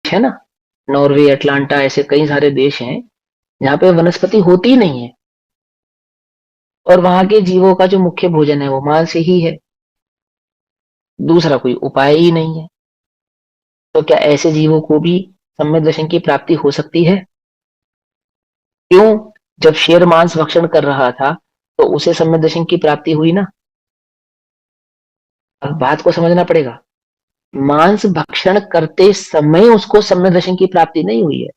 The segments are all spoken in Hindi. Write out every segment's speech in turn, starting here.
है ना, नॉर्वे, अटलांटा, ऐसे कई सारे देश हैं जहाँ पे वनस्पति होती ही नहीं है, और वहां के जीवों का जो मुख्य भोजन है वो मांस ही है, दूसरा कोई उपाय ही नहीं है। तो क्या ऐसे जीवों को भी सम्यक दर्शन की प्राप्ति हो सकती है? क्यों? जब शेर मांस भक्षण कर रहा था तो उसे सम्यक दर्शन की प्राप्ति हुई ना। अब बात को समझना पड़ेगा, मांस भक्षण करते समय उसको सम्यक दर्शन की प्राप्ति नहीं हुई है।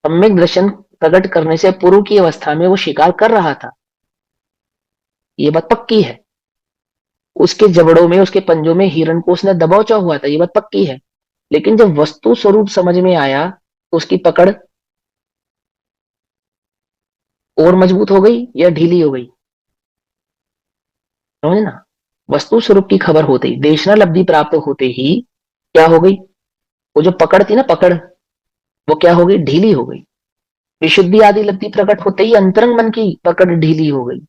सम्यक दर्शन प्रकट करने से पूर्व की अवस्था में वो शिकार कर रहा था, ये बात पक्की है। उसके जबड़ों में, उसके पंजों में हिरण को उसने दबोचा हुआ था, ये बात पक्की है। लेकिन जब वस्तु स्वरूप समझ में आया तो उसकी पकड़ और मजबूत हो गई या ढीली हो गई? समझे ना, वस्तु स्वरूप की खबर होते ही, देशनालब्धि प्राप्त होते ही क्या हो गई, वो जो पकड़ थी ना, पकड़, वो क्या हो गई, ढीली हो गई। विशुद्धि आदि लब्धि प्रकट होते ही अंतरंग मन की पकड़ ढीली हो गई,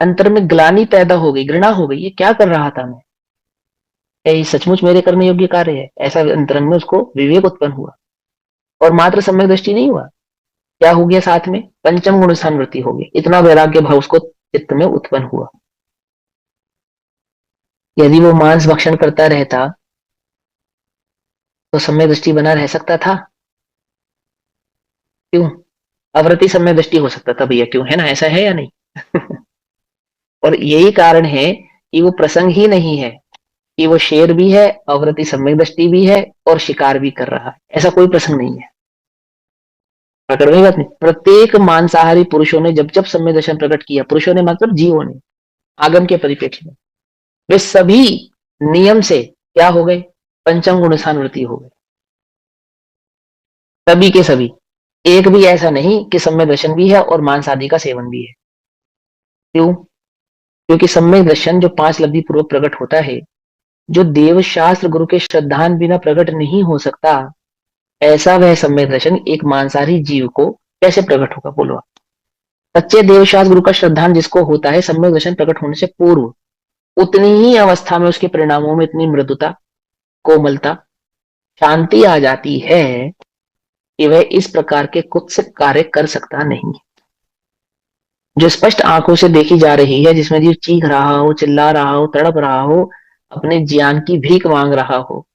अंतर में ग्लानि पैदा हो गई, घृणा हो गई, ये क्या कर रहा था मैं, क्या ये सचमुच मेरे करने योग्य कार्य है? ऐसा अंतरंग में उसको विवेक उत्पन्न हुआ। और मात्र सम्यक दृष्टि नहीं हुआ, क्या हो गया साथ में, पंचम गुण स्थान वृत्ति हो गई, इतना वैराग्य भाव उसको चित्त में उत्पन्न हुआ। यदि वो मांस भक्षण करता रहता तो सम्यक दृष्टि बना रह सकता था? क्यों? अवृत्ति सम्यक दृष्टि हो सकता था भैया, क्यों, है ना, ऐसा है या नहीं? और यही कारण है कि वो प्रसंग ही नहीं है कि वो शेर भी है, अवृत्ति सम्यक दृष्टि भी है और शिकार भी कर रहा है, ऐसा कोई प्रसंग नहीं है। पकड़ में बात नहीं, प्रत्येक मांसाहारी पुरुषों ने जब जब सम्यक दर्शन प्रकट किया, पुरुषों ने मतलब जीवों ने, आगम के परिप्रेक्ष्य में, वे सभी नियम से क्या हो गए, पंचम गुणस्थानवृत्ति हो गए, सभी के सभी। एक भी ऐसा नहीं कि सम्यक दर्शन भी है और मांस आदि का सेवन भी है। क्यों? क्योंकि सम्यक दर्शन जो पांच लब्धि पूर्वक प्रकट होता है, जो देव शास्त्र गुरु के श्रद्धान बिना प्रकट नहीं हो सकता, ऐसा वह सम्यक दर्शन एक मांसाहारी जीव को कैसे प्रकट होगा, बोलो आप। सच्चे देवशास्त्र गुरु का श्रद्धान जिसको होता है सम्यक दर्शन प्रकट होने से पूर्व, उतनी ही अवस्था में उसके परिणामों में इतनी मृदुता, कोमलता, शांति आ जाती है कि वह इस प्रकार के कुत्सित कार्य कर सकता नहीं। जो स्पष्ट आंखों से देखी जा रही है, जिसमें जीव चीख रहा हो, चिल्ला रहा हो, तड़प रहा हो, अपने ज्ञान की भीख मांग रहा हो,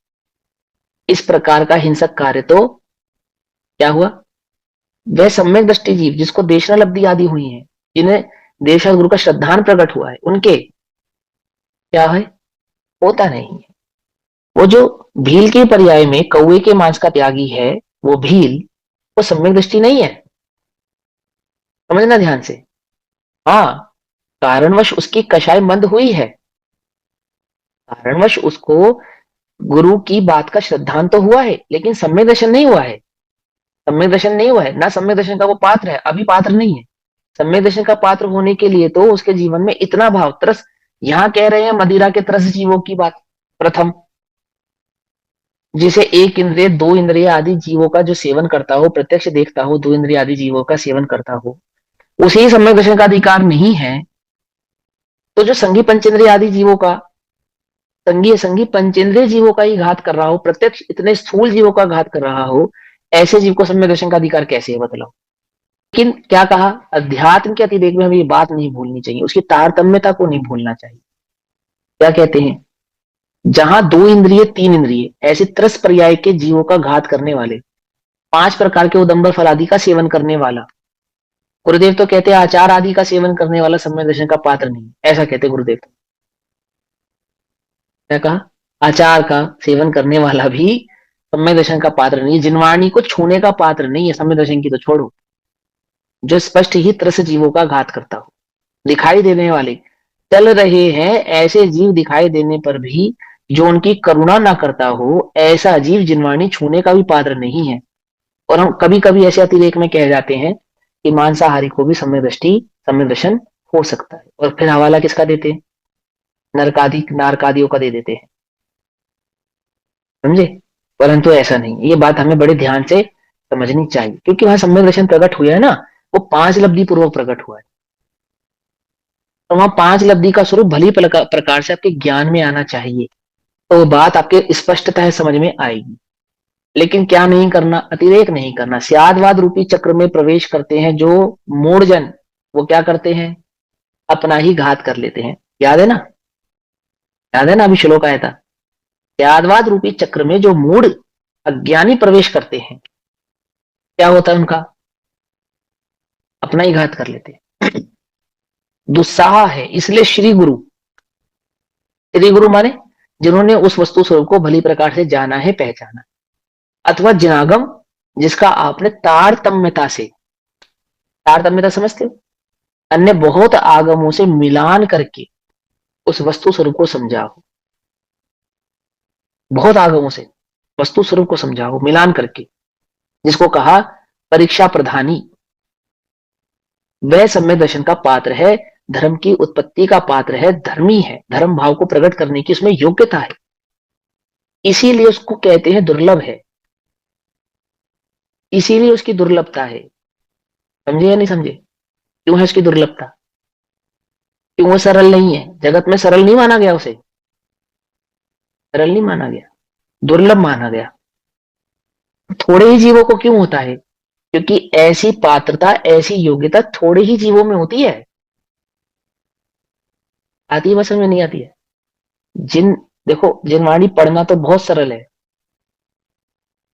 इस प्रकार का हिंसक कार्य तो क्या हुआ, वह सम्यक दृष्टि जीव जिसको देशनालब्धि आदि हुई है, जिन्हें देवशास्त्र गुरु का श्रद्धान प्रकट हुआ है, उनके क्या है, होता नहीं है। वो जो भील के पर्याय में कौवे के मांस का त्यागी है, वो भील, वो सम्यक दृष्टि नहीं है, समझना ध्यान से। हाँ, कारणवश उसकी कषाय मंद हुई है, कारणवश उसको गुरु की बात का श्रद्धांत तो हुआ है, लेकिन सम्यक दर्शन नहीं हुआ है। सम्यक दर्शन नहीं हुआ है ना, सम्यक दर्शन का वो पात्र है, अभी पात्र नहीं है। सम्यक दर्शन का पात्र होने के लिए तो उसके जीवन में इतना भाव, तरस, यहां कह रहे हैं मदिरा के तरस जीवों की बात, प्रथम, जिसे एक इंद्रिय, दो इंद्रिय आदि जीवों का जो सेवन करता हो, प्रत्यक्ष देखता हो, दो इंद्रिय आदि जीवों का सेवन करता हो, उसे ही सम्यक दर्शन का अधिकार नहीं है। तो जो संगी पंचेंद्रिय आदि जीवों का, संगी संगी पंचेंद्रिय जीवों का ही घात कर रहा हो, प्रत्यक्ष इतने स्थूल जीवों का घात कर रहा हो, ऐसे जीव को सम्यक दर्शन का अधिकार कैसे है, बतलाओ। लेकिन क्या कहा, अध्यात्म के अतिरेक में हमें ये बात नहीं भूलनी चाहिए, उसकी तारतम्यता को नहीं भूलना चाहिए। क्या कहते हैं, जहां दो इंद्रिय, तीन इंद्रिय, ऐसे त्रस पर्याय के जीवों का घात करने वाले, पांच प्रकार के उदंबर फल आदि का सेवन करने वाला, गुरुदेव तो कहते हैं आचार आदि का सेवन करने वाला सम्यक दर्शन का पात्र नहीं, ऐसा कहते गुरुदेव तो। क्या कहा, आचार का सेवन करने वाला भी सम्यक दर्शन का पात्र नहीं, जिनवाणी को छूने का पात्र नहीं है, सम्यक दर्शन की तो छोड़ो, जो स्पष्ट ही त्रस जीवों का घात करता हो, दिखाई देने वाले, चल रहे हैं ऐसे जीव दिखाई देने पर भी जो उनकी करुणा ना करता हो, ऐसा जीव जिनवाणी छूने का भी पात्र नहीं है। और हम कभी कभी ऐसे अतिरेक में कह जाते हैं कि मांसाहारी को भी सम्यक दृष्टि, सम्यक दर्शन हो सकता है, और फिर हवाला किसका देते हैं, नरकादि, नारकादियों का दे देते हैं, समझे। परंतु ऐसा नहीं, ये बात हमें बड़े ध्यान से समझनी चाहिए, क्योंकि वहां सम्यक दर्शन प्रकट हुआ है ना, वो पांच लब्धि पूर्वक प्रकट हुआ है। तो वहां पांच लब्धि का स्वरूप भली प्रकार से आपके ज्ञान में आना चाहिए। तो वो बात आपके स्पष्टता है समझ में आएगी। लेकिन क्या नहीं करना, अतिरेक नहीं करना। स्यादवाद रूपी चक्र में प्रवेश करते हैं जो मूढ़जन, वो क्या करते हैं, अपना ही घात कर लेते हैं। याद है ना, याद है ना, अभी श्लोक आया था। स्यादवाद रूपी चक्र में जो मूढ़ अज्ञानी प्रवेश करते हैं, क्या होता है उनका, अपना ही घात कर लेते हैं। दुस्साह है। इसलिए श्री गुरु, श्री गुरु माने जिन्होंने उस वस्तु स्वरूप को भली प्रकार से जाना है, पहचाना, अथवा जिनागम, जिसका आपने तारतम्यता से, तारतम्यता समझते हो, अन्य बहुत आगमों से मिलान करके उस वस्तु स्वरूप को समझा हो, बहुत आगमों से वस्तु स्वरूप को समझा हो मिलान करके, जिसको कहा परीक्षा प्रधानी, वह सम्यक दर्शन का पात्र है, धर्म की उत्पत्ति का पात्र है, धर्मी है, धर्म भाव को प्रकट करने की उसमें योग्यता है, इसीलिए उसको कहते हैं दुर्लभ है, इसीलिए उसकी दुर्लभता है। समझे या नहीं समझे, क्यों है उसकी दुर्लभता, क्यों वो सरल नहीं है, जगत में सरल नहीं माना गया उसे, सरल नहीं माना गया, दुर्लभ माना गया। थोड़े ही जीवों को क्यों होता है, क्योंकि ऐसी पात्रता, ऐसी योग्यता थोड़े ही जीवों में होती है। आती है बस, समझ में नहीं आती है। जिन, देखो जिनवाणी पढ़ना तो बहुत सरल है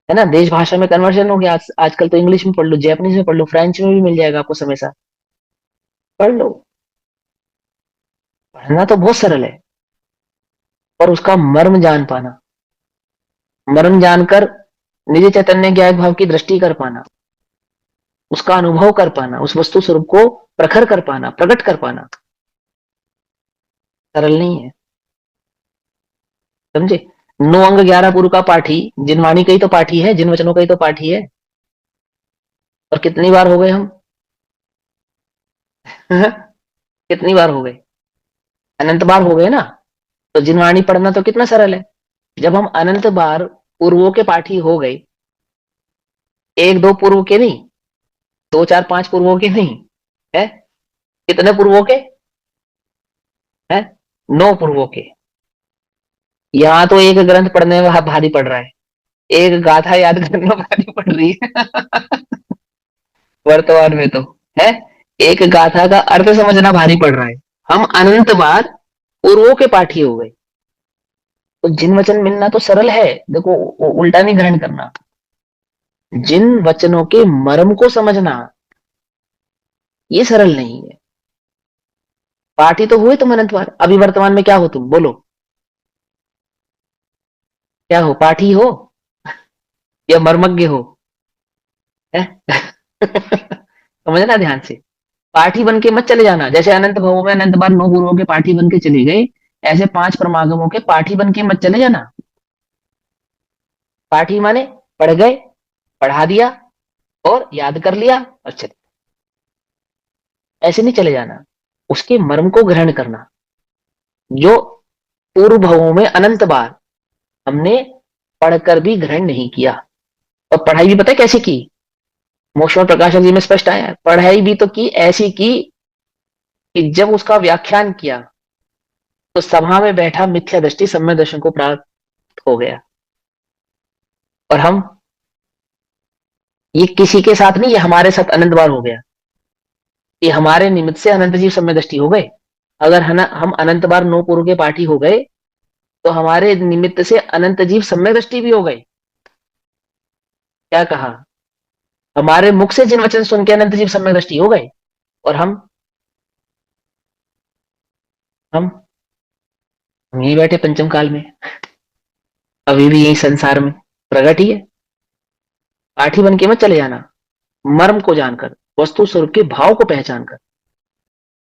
ना, देश भाषा में कन्वर्जन हो गया आजकल तो इंग्लिश में पढ़ लो, जैपनीज में पढ़ लो, फ्रेंच में भी मिल जाएगा आपको समय सा, पढ़ लो। पढ़ना तो बहुत सरल है, और उसका मर्म जान पाना, मर्म जानकर निज चैतन्य ज्ञान भाव की दृष्टि कर पाना, उसका अनुभव कर पाना, उस वस्तु स्वरूप को प्रखर कर पाना, प्रकट कर पाना, सरल नहीं है। समझे। 9 अंग 11 पुरु का पाठी, जिनवाणी का ही तो पाठी है, जिन वचनों का ही तो पाठी है। और कितनी बार हो गए हम कितनी बार हो गए, अनंत बार हो गए ना। तो जिनवाणी पढ़ना तो कितना सरल है। जब हम अनंत बार पूर्वों के पाठी हो गए, एक दो पूर्व के नहीं, दो चार पांच पूर्वों के नहीं, है कितने पूर्वों के, है 9 पूर्वों के। यहाँ तो एक ग्रंथ पढ़ने में भारी पड़ रहा है, एक गाथा याद करने में भारी पड़ रही है। वर्तमान में तो है, एक गाथा का अर्थ समझना भारी पड़ रहा है। हम अनंत बार पूर्वों के पाठी हो गए, तो जिन वचन मिलना तो सरल है। देखो उल्टा नहीं ग्रहण करना, जिन वचनों के मर्म को समझना ये सरल नहीं है। पाठी तो हुए तुम अनंत बार, अभी वर्तमान में क्या हो तुम, बोलो क्या हो, पाठी हो या मर्मज्ञ हो, है? समझना ध्यान से। पाठी बन के मत चले जाना, जैसे अनंत भवों में अनंत बार 9 गुरुओं के पाठी बन के चले गए, ऐसे 5 परमागमों के पाठी बन के मत चले जाना। पाठी माने पढ़ गए, पढ़ा दिया और याद कर लिया और चले, ऐसे नहीं चले जाना। उसके मर्म को ग्रहण करना, जो पूर्व भवों में अनंत बार हमने पढ़कर भी ग्रहण नहीं किया। और पढ़ाई भी पता है कैसे की, मोक्ष और प्रकाशन जी में स्पष्ट आया है। पढ़ाई भी तो की, ऐसी की कि जब उसका व्याख्यान किया तो सभा में बैठा मिथ्या दृष्टि सम्यक दर्शन को प्राप्त हो गया। और हम, ये किसी के साथ नहीं, ये हमारे साथ अनंत बार हो गया। ये हमारे निमित्त से अनंत जीव सम्यक दृष्टि हो गए। अगर हम अनंत बार 9 पूर्व के पाठी हो गए, तो हमारे निमित्त से अनंत जीव सम्यक दृष्टि भी हो गए। क्या कहा, हमारे मुख से जिन वचन सुन के अनंत जीव सम्यक दृष्टि हो गए, और हम हम यही बैठे पंचम काल में, अभी भी यही संसार में प्रकट ही है। पाठी बन के मत चले जाना, मर्म को जानकर, वस्तु स्वरूप के भाव को पहचान कर।